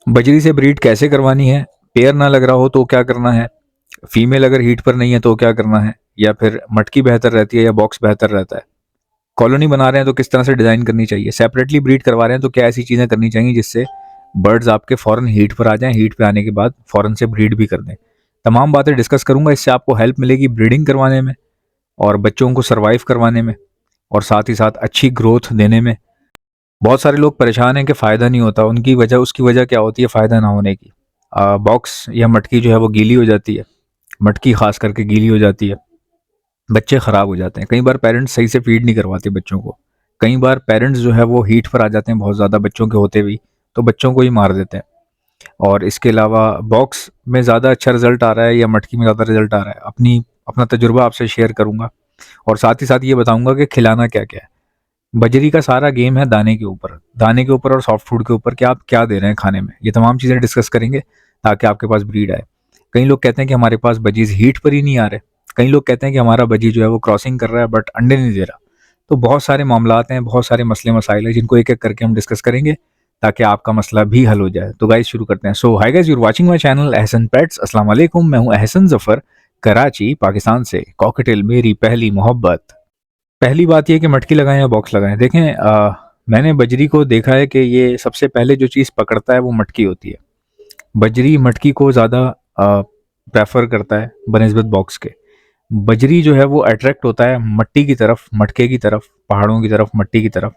बजरी से ब्रीड कैसे करवानी है, पेयर ना लग रहा हो तो क्या करना है, फीमेल अगर हीट पर नहीं है तो क्या करना है, या फिर मटकी बेहतर रहती है या बॉक्स बेहतर रहता है, कॉलोनी बना रहे हैं तो किस तरह से डिज़ाइन करनी चाहिए, सेपरेटली ब्रीड करवा रहे हैं तो क्या ऐसी चीज़ें करनी चाहिए जिससे बर्ड्स आपके फ़ौरन हीट पर आ जाएं, हीट पे आने के बाद फ़ौरन से ब्रीड भी कर दें। तमाम बातें डिस्कस करूंगा, इससे आपको हेल्प मिलेगी ब्रीडिंग करवाने में और बच्चों को सर्वाइव करवाने में और साथ ही साथ अच्छी ग्रोथ देने में। बहुत सारे लोग परेशान हैं कि फ़ायदा नहीं होता, उनकी वजह उसकी वजह क्या होती है फ़ायदा ना होने की। बॉक्स या मटकी जो है वो गीली हो जाती है, मटकी खास करके गीली हो जाती है, बच्चे ख़राब हो जाते हैं। कई बार पेरेंट्स सही से फीड नहीं करवाते बच्चों को, कई बार पेरेंट्स जो है वो हीट पर आ जाते हैं बहुत ज़्यादा बच्चों के होते हुए, तो बच्चों को ही मार देते हैं। और इसके अलावा बॉक्स में ज़्यादा अच्छा रिजल्ट आ रहा है या मटकी में ज़्यादा रिजल्ट आ रहा है, अपना तजुर्बा आपसे शेयर करूंगा और साथ ही साथ ये बताऊंगा कि खिलाना क्या क्या है। बजरी का सारा गेम है दाने के ऊपर और सॉफ्ट फूड के ऊपर कि आप क्या दे रहे हैं खाने में, ये तमाम चीज़ें डिस्कस करेंगे ताकि आपके पास ब्रीड आए। कई लोग कहते हैं कि हमारे पास बजीज हीट पर ही नहीं आ रहे, कई लोग कहते हैं कि हमारा बजी जो है वो क्रॉसिंग कर रहा है बट अंडे नहीं दे रहा। तो बहुत सारे मामलात हैं, बहुत सारे मसले मसाइल हैं जिनको एक एक करके हम डिस्कस करेंगे ताकि आपका मसला भी हल हो जाए। तो गाइस शुरू करते हैं। So hi guys, you are watching my channel Ahsan Pets. अस्सलाम वालेकुम, मैं हूं अहसन जफर, कराची पाकिस्तान से। कॉकटेल मेरी पहली मोहब्बत। पहली बात ये कि मटकी लगाएं या बॉक्स लगाएं। देखें, मैंने बजरी को देखा है कि ये सबसे पहले जो चीज़ पकड़ता है वो मटकी होती है। बजरी मटकी को ज़्यादा प्रेफर करता है बनिस्बत बॉक्स के। बजरी जो है वो अट्रैक्ट होता है मट्टी की तरफ, मटके की तरफ, पहाड़ों की तरफ, मट्टी की तरफ।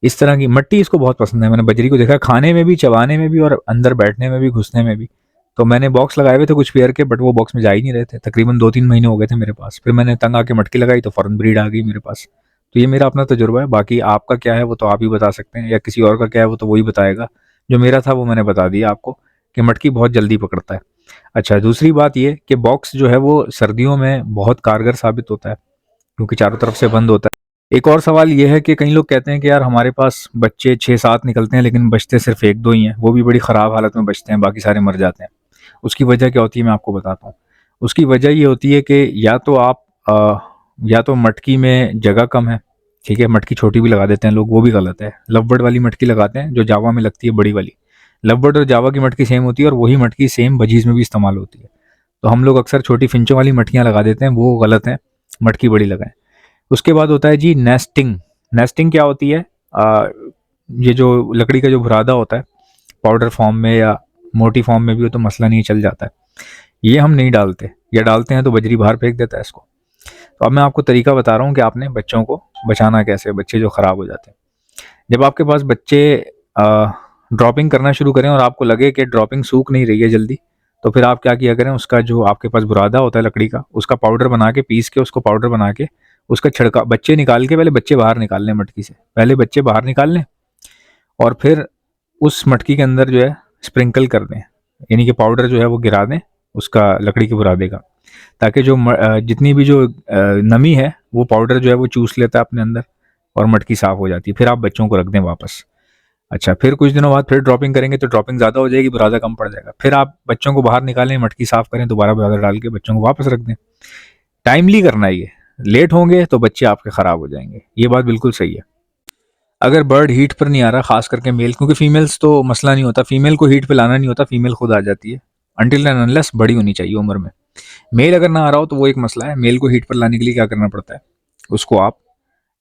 इस तरह की मट्टी इसको बहुत पसंद है। मैंने बजरी को देखा खाने में भी, चबाने में भी और अंदर बैठने में भी, घुसने में भी। तो मैंने बॉक्स लगाए हुए थे कुछ पेयर के, बट वो बॉक्स में जा ही नहीं रहे थे। तकरीबन 2-3 महीने हो गए थे मेरे पास, फिर मैंने तंग आके मटकी लगाई तो फ़ौरन ब्रीड आ गई मेरे पास। तो ये मेरा अपना तजुर्बा है। बाकी आपका क्या है वो तो आप ही बता सकते हैं, या किसी और का क्या है वो तो वही बताएगा। जो मेरा था वो मैंने बता दिया आपको कि मटकी बहुत जल्दी पकड़ता है। अच्छा, दूसरी बात ये कि बॉक्स जो है वो सर्दियों में बहुत कारगर साबित होता है क्योंकि चारों तरफ से बंद होता है। एक और सवाल ये है कि कई लोग कहते हैं कि यार हमारे पास बच्चे 6-7 निकलते हैं लेकिन बचते सिर्फ 1-2 ही हैं, वो भी बड़ी ख़राब हालत में बचते हैं, बाकी सारे मर जाते हैं। उसकी वजह क्या होती है मैं आपको बताता हूँ। उसकी वजह ये होती है कि या तो मटकी में जगह कम है, ठीक है, मटकी छोटी भी लगा देते हैं लोग, वो भी गलत है। लवबर्ड वाली मटकी लगाते हैं जो जावा में लगती है, बड़ी वाली। लवबर्ड और जावा की मटकी सेम होती है और वही मटकी सेम बजीज में भी इस्तेमाल होती है। तो हम लोग अक्सर छोटी फिंचों वाली मटकियाँ लगा देते हैं, वो गलत है, मटकी बड़ी लगाएं। उसके बाद होता है जी नेस्टिंग। नेस्टिंग क्या होती है? ये जो लकड़ी का जो बुरादा होता है, पाउडर फॉर्म में या मोटी फॉर्म में भी हो तो मसला नहीं, चल जाता है। ये हम नहीं डालते, या डालते हैं तो बजरी बाहर फेंक देता है इसको। तो अब मैं आपको तरीका बता रहा हूँ कि आपने बच्चों को बचाना कैसे, बच्चे जो ख़राब हो जाते हैं। जब आपके पास बच्चे ड्रॉपिंग करना शुरू करें और आपको लगे कि ड्रॉपिंग सूख नहीं रही है जल्दी, तो फिर आप क्या किया करें, उसका जो आपके पास बुरादा होता है लकड़ी का, उसका पाउडर बना के, पीस के उसको पाउडर बना के, उसका छिड़का, बच्चे निकाल के, पहले बच्चे बाहर निकाल लें मटकी से, पहले बच्चे बाहर निकाल लें और फिर उस मटकी के अंदर जो है स्प्रिंकल कर दें, यानी कि पाउडर जो है वो गिरा दें उसका, लकड़ी के बुरादे का, ताकि जो जितनी भी जो नमी है वो पाउडर जो है वो चूस लेता है अपने अंदर और मटकी साफ़ हो जाती है। फिर आप बच्चों को रख दें वापस। अच्छा, फिर कुछ दिनों बाद फिर ड्रॉपिंग करेंगे तो ड्रॉपिंग ज़्यादा हो जाएगी, बुरादा कम पड़ जाएगा। फिर आप बच्चों को बाहर निकालें, मटकी साफ़ करें, दोबारा बुरादा डाल के बच्चों को वापस रख दें। टाइमली करना है ये, लेट होंगे तो बच्चे आपके ख़राब हो जाएंगे। ये बात बिल्कुल सही है। अगर बर्ड हीट पर नहीं आ रहा, खास करके मेल, क्योंकि फीमेल्स तो मसला नहीं होता, फीमेल को हीट पे लाना नहीं होता, फीमेल खुद आ जाती है, अनटिल एंड अनलेस बड़ी होनी चाहिए उम्र में। मेल अगर ना आ रहा हो तो वो एक मसला है। मेल को हीट पर लाने के लिए क्या करना पड़ता है, उसको आप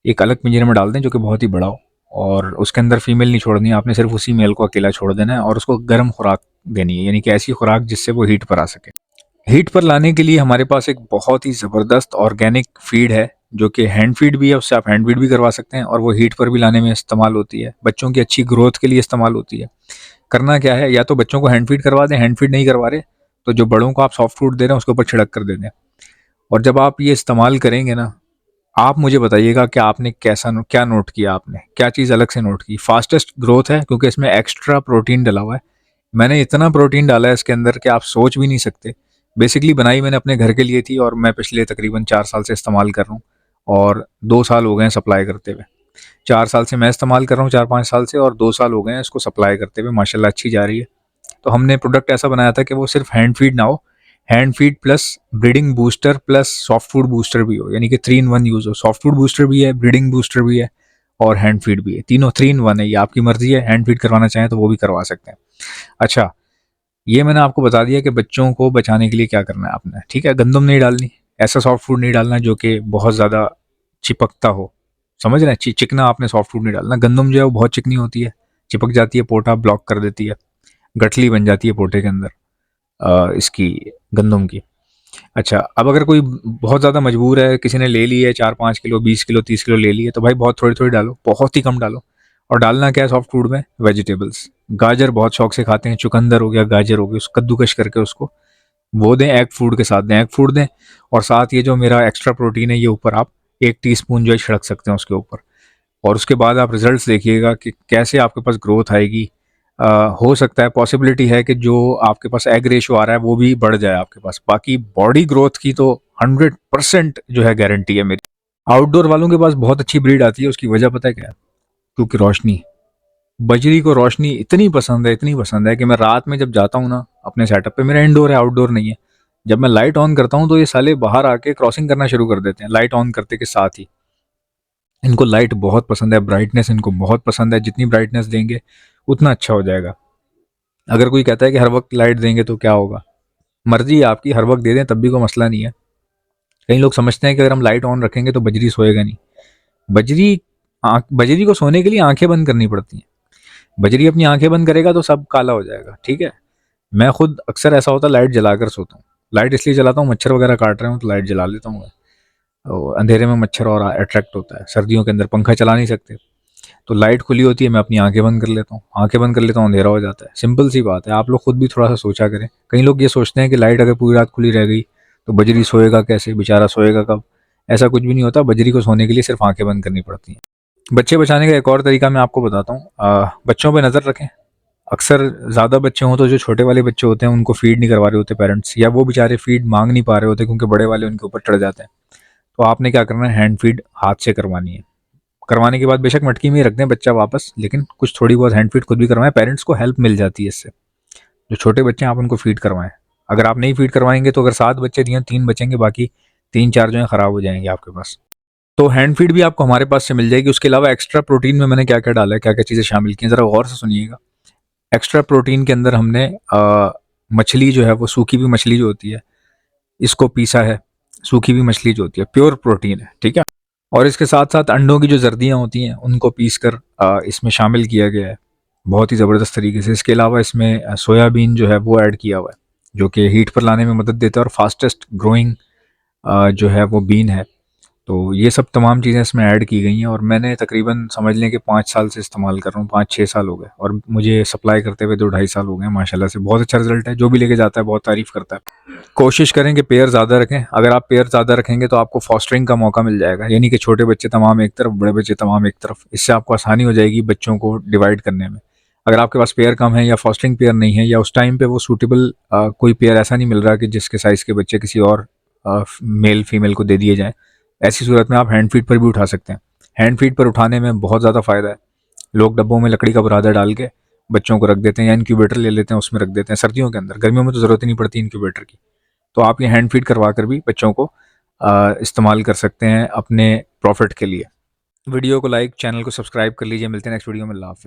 एक अलग पिंजरे में डाल दें जो कि बहुत ही बड़ा हो, और उसके अंदर फीमेल नहीं छोड़नी है आपने, सिर्फ उसी मेल को अकेला छोड़ देना है और उसको गर्म खुराक देनी है, यानी कि ऐसी खुराक जिससे वो हीट पर आ सके। हीट पर लाने के लिए हमारे पास एक बहुत ही ज़बरदस्त ऑर्गेनिक फीड है जो कि हैंड फीड भी है, उससे आप हैंड फीड भी करवा सकते हैं और वो हीट पर भी लाने में इस्तेमाल होती है, बच्चों की अच्छी ग्रोथ के लिए इस्तेमाल होती है। करना क्या है, या तो बच्चों को हैंड फीड करवा दें, हैंड फीड नहीं करवा रहे तो जो बड़ों को आप सॉफ्ट फूड दे रहे हैं उसके ऊपर छिड़क कर दे दें। और जब आप ये इस्तेमाल करेंगे ना, आप मुझे बताइएगा कि आपने क्या नोट किया, आपने क्या चीज़ अलग से नोट की। फास्टेस्ट ग्रोथ है क्योंकि इसमें एक्स्ट्रा प्रोटीन डला हुआ है। मैंने इतना प्रोटीन डाला है इसके अंदर कि आप सोच भी नहीं सकते। बेसिकली बनाई मैंने अपने घर के लिए थी और मैं पिछले तकरीबन 4 साल से इस्तेमाल कर रहा हूँ और 2 साल हो गए हैं सप्लाई करते हुए। 4 साल से मैं इस्तेमाल कर रहा हूँ, 4-5 साल से, और 2 साल हो गए हैं इसको सप्लाई करते हुए, माशाल्लाह अच्छी जा रही है। तो हमने प्रोडक्ट ऐसा बनाया था कि वो सिर्फ हैंड फीड ना हो, hand feed plus breeding booster plus soft food booster भी हो, यानी कि 3 in 1 यूज़ हो। सॉफ्ट फूड बूस्टर भी है, ब्रीडिंग बूस्टर भी है और हैंड फीड भी है, तीनों 3 in 1 है। ये आपकी मर्जी है, हैंड फीड करवाना चाहें तो वो भी करवा सकते हैं। अच्छा, ये मैंने आपको बता दिया कि बच्चों को बचाने के लिए क्या करना है आपने, ठीक है। गंदम नहीं डालनी, ऐसा सॉफ्ट फूड नहीं डालना जो कि बहुत ज़्यादा चिपकता हो, समझ रहे हैं। चिकना आपने सॉफ्ट फूड नहीं डालना। गंदम जो है वो बहुत चिकनी होती है, चिपक जाती है, पोटा ब्लॉक कर देती है, गठली बन जाती है पोटे के अंदर इसकी, गंदम की। अच्छा, अब अगर कोई बहुत ज़्यादा मजबूर है, किसी ने ले ली है 4-5 किलो, 20 किलो, 30 किलो ले ली है, तो भाई बहुत थोड़ी थोड़ी डालो, बहुत ही कम डालो। और डालना क्या है सॉफ्ट फूड में, वेजिटेबल्स। गाजर बहुत शौक से खाते हैं, चुकंदर हो गया, गाजर हो गई, उसको कद्दूकश करके उसको वो दें, एग फूड के साथ दें, एग फूड दें। और साथ ये जो मेरा एक्स्ट्रा प्रोटीन है ये ऊपर आप 1 टीस्पून जो है छिड़क सकते हैं उसके ऊपर। और उसके बाद आप रिजल्ट्स देखिएगा कि कैसे आपके पास ग्रोथ आएगी। हो सकता है, पॉसिबिलिटी है कि जो आपके पास एग रेशियो आ रहा है वो भी बढ़ जाए आपके पास। बाकी बॉडी ग्रोथ की तो 100% जो है गारंटी है मेरी। आउटडोर वालों के पास बहुत अच्छी ब्रीड आती है, उसकी वजह पता है क्या है? क्योंकि रोशनी। बजरी को रोशनी इतनी पसंद है, इतनी पसंद है कि मैं रात में जब जाता हूँ ना अपने सेटअप पे, मेरा इंडोर है आउटडोर नहीं है, जब मैं लाइट ऑन करता हूँ तो ये साले बाहर आके क्रॉसिंग करना शुरू कर देते हैं लाइट ऑन करते के साथ ही। इनको लाइट बहुत पसंद है, ब्राइटनेस इनको बहुत पसंद है, जितनी ब्राइटनेस देंगे उतना अच्छा हो जाएगा। अगर कोई कहता है कि हर वक्त लाइट देंगे तो क्या होगा, मर्जी है आपकी, हर वक्त दे दें तब भी कोई मसला नहीं है। कई लोग समझते हैं कि अगर हम लाइट ऑन रखेंगे तो बजरी सोएगा नहीं। बजरी बजरी को सोने के लिए आंखें बंद करनी पड़ती हैं। बजरी अपनी आंखें बंद करेगा तो सब काला हो जाएगा, ठीक है। मैं खुद अक्सर ऐसा होता है लाइट जलाकर सोता हूँ। लाइट इसलिए जलाता हूँ, मच्छर वगैरह काट रहे हूँ तो लाइट जला लेता हूँ। अंधेरे में मच्छर और अट्रैक्ट होता है, सर्दियों के अंदर पंखा चला नहीं सकते, तो लाइट खुली होती है, मैं अपनी आंखें बंद कर लेता हूँ, आंखें बंद कर लेता हूँ, अंधेरा हो जाता है। सिंपल सी बात है, आप लोग खुद भी थोड़ा सा सोचा करें। कई लोग ये सोचते हैं कि लाइट अगर पूरी रात खुली रह गई तो बजरी सोएगा कैसे, बेचारा सोएगा कब। ऐसा कुछ भी नहीं होता, बजरी को सोने के लिए सिर्फ आंखें बंद करनी पड़ती हैं। बच्चे बचाने का एक और तरीका मैं आपको बताता हूँ, बच्चों पर नज़र रखें। अक्सर ज़्यादा बच्चे हों तो जो छोटे वाले बच्चे होते हैं उनको फीड नहीं करवा रहे होते पेरेंट्स, या वो बेचारे फीड मांग नहीं पा रहे होते क्योंकि बड़े वाले उनके ऊपर चढ़ जाते हैं। तो आपने क्या करना है, हैंड फीड हाथ से करवानी है। करवाने के बाद बेशक मटकी में ही रख दें बच्चा वापस, लेकिन कुछ थोड़ी बहुत हैंड फीड खुद भी करवाएं, पेरेंट्स को हेल्प मिल जाती है इससे। जो छोटे बच्चे हैं आप उनको फीड करवाएं। अगर आप नहीं फीड करवाएंगे तो अगर 7 बच्चे दिए 3 बचेंगे, बाकी 3-4 जो है ख़राब हो जाएंगे आपके पास। तो हैंड फीड भी आपको हमारे पास से मिल जाएगी। उसके अलावा एक्स्ट्रा प्रोटीन में मैंने क्या क्या डाला है, क्या क्या चीज़ें शामिल की हैं, ज़रा गौर से सुनिएगा। एक्स्ट्रा प्रोटीन के अंदर हमने मछली जो है वो सूखी हुई मछली जो होती है इसको पीसा है। सूखी हुई मछली जो होती है प्योर प्रोटीन है, ठीक है। और इसके साथ साथ अंडों की जो जर्दियाँ होती हैं उनको पीस कर इसमें शामिल किया गया है बहुत ही ज़बरदस्त तरीके से। इसके अलावा इसमें सोयाबीन जो है वो ऐड किया हुआ है, जो कि हीट पर लाने में मदद देता है और फास्टेस्ट ग्रोइंग जो है वो बीन है। तो ये सब तमाम चीज़ें इसमें ऐड की गई हैं और मैंने तकरीबन समझ लें कि 5 साल से इस्तेमाल कर रहा हूँ, 5-6 साल हो गए, और मुझे सप्लाई करते हुए 2-2.5 साल हो गए माशाल्लाह से। बहुत अच्छा रिजल्ट है, जो भी लेके जाता है बहुत तारीफ़ करता है। कोशिश करें कि पेयर ज़्यादा रखें। अगर आप पेयर ज़्यादा रखेंगे तो आपको फॉस्टरिंग का मौका मिल जाएगा, यानी कि छोटे बच्चे तमाम एक तरफ, बड़े बच्चे तमाम एक तरफ। इससे आपको आसानी हो जाएगी बच्चों को डिवाइड करने में। अगर आपके पास पेयर कम है या फॉस्टरिंग पेयर नहीं है, या उस टाइम पे वो सूटेबल कोई पेयर ऐसा नहीं मिल रहा कि जिसके साइज़ के बच्चे किसी और मेल फीमेल को दे दिए जाएँ, ऐसी सूरत में आप हैंड फीड पर भी उठा सकते हैं। हैंड फीड पर उठाने में बहुत ज़्यादा फ़ायदा है। लोग डब्बों में लकड़ी का बुरादा डाल के बच्चों को रख देते हैं, या इनक्यूबेटर ले लेते हैं उसमें रख देते हैं सर्दियों के अंदर। गर्मियों में तो ज़रूरत ही नहीं पड़ती इनक्यूबेटर की। तो आप ये हैंड फीड करवा कर भी बच्चों को इस्तेमाल कर सकते हैं अपने प्रॉफिट के लिए। वीडियो को लाइक, चैनल को सब्सक्राइब कर लीजिए। मिलते हैं नेक्स्ट वीडियो में। अल्लाह हाफ़िज़।